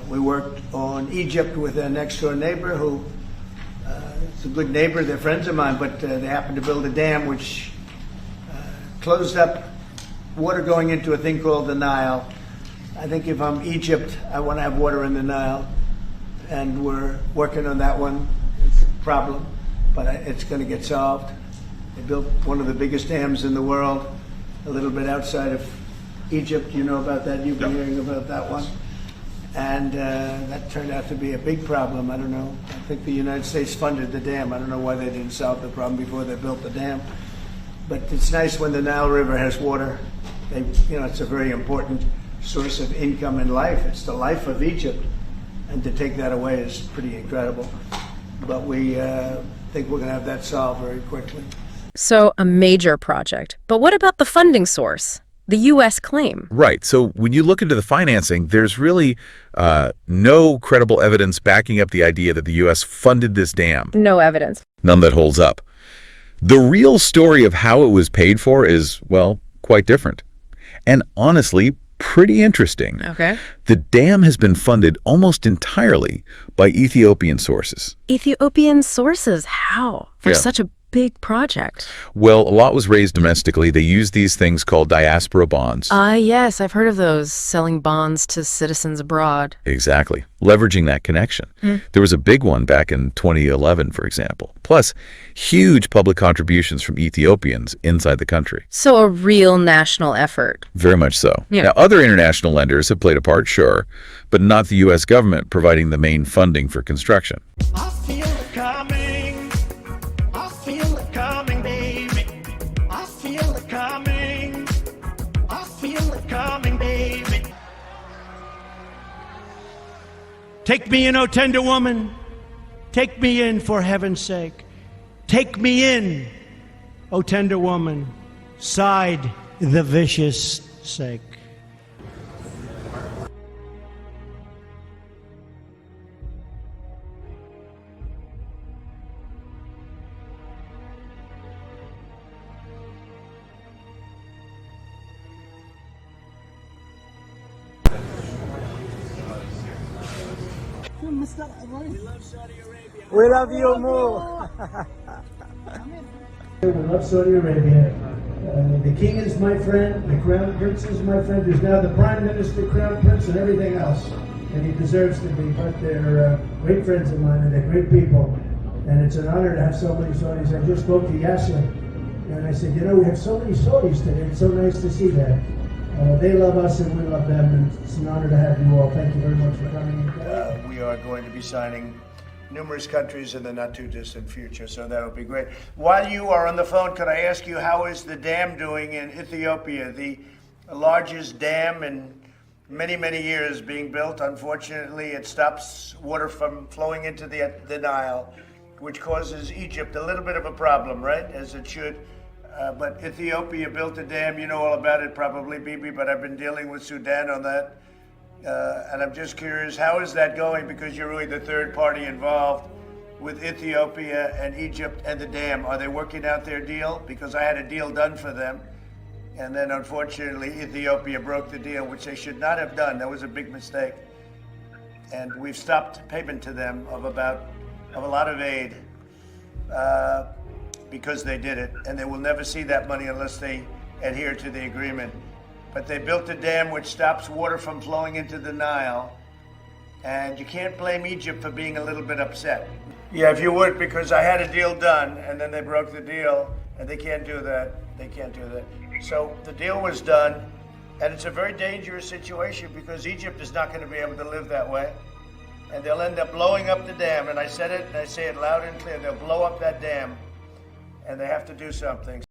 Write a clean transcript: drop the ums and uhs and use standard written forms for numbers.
We worked on Egypt with a next-door neighbor who is a good neighbor. They're friends of mine, but they happened to build a dam which closed up water going into a thing called the Nile. I think if I'm Egypt, I want to have water in the Nile, and we're working on that one. It's a problem, but it's going to get solved. They built one of the biggest dams in the world, a little bit outside of Egypt. You know about that. You've been hearing about that one. And that turned out to be a big problem. I don't know. I think the United States funded the dam. I don't know why they didn't solve the problem before they built the dam. But it's nice when the Nile River has water. It's a very important source of income and life. It's the life of Egypt. And to take that away is pretty incredible. But we think we're going to have that solved very quickly. So a major project. But what about the funding source? The U.S. claim. Right. So when you look into the financing, there's really no credible evidence backing up the idea that the U.S. funded this dam. No evidence. None that holds up. The real story of how it was paid for is, well, quite different. And honestly, pretty interesting. Okay. The dam has been funded almost entirely by Ethiopian sources. Ethiopian sources? How? For such a big project. Well, a lot was raised domestically. They use these things called diaspora bonds. Yes, I've heard of those, selling bonds to citizens abroad. Exactly. Leveraging that connection. There was a big one back in 2011, for example. Plus, huge public contributions from Ethiopians inside the country. So a real national effort. Very much so. Yeah. Now, other international lenders have played a part, sure, but not the U.S. government providing the main funding for construction. I feel it coming. I feel it coming, baby. I feel it coming. I feel it coming, baby. Take me in, O tender woman. Take me in, for heaven's sake. Take me in, O tender woman. Sighed the vicious sake. We love you more. We love Saudi Arabia. The king is my friend. The crown prince is my friend. There's now the prime minister, crown prince, and everything else. And he deserves to be. But they're great friends of mine, and they're great people. And it's an honor to have so many Saudis. I just spoke to Yasser, and I said, we have so many Saudis today. It's so nice to see that. They love us, and we love them. And it's an honor to have you all. Thank you very much for coming. We are going to be signing numerous countries in the not-too-distant future, so that'll be great. While you are on the phone, could I ask you, how is the dam doing in Ethiopia? The largest dam in many, many years being built. Unfortunately, it stops water from flowing into the Nile, which causes Egypt a little bit of a problem, right, as it should. But Ethiopia built a dam. You know all about it, probably, Bibi, but I've been dealing with Sudan on that. And I'm just curious, how is that going? Because you're really the third party involved with Ethiopia and Egypt and the dam. Are they working out their deal? Because I had a deal done for them. And then unfortunately, Ethiopia broke the deal, which they should not have done. That was a big mistake. And we've stopped payment to them of a lot of aid because they did it. And they will never see that money unless they adhere to the agreement. But they built a dam which stops water from flowing into the Nile. And you can't blame Egypt for being a little bit upset. Yeah, if you would, because I had a deal done, and then they broke the deal, and they can't do that. They can't do that. So the deal was done, and it's a very dangerous situation because Egypt is not going to be able to live that way. And they'll end up blowing up the dam. And I said it, and I say it loud and clear. They'll blow up that dam, and they have to do something.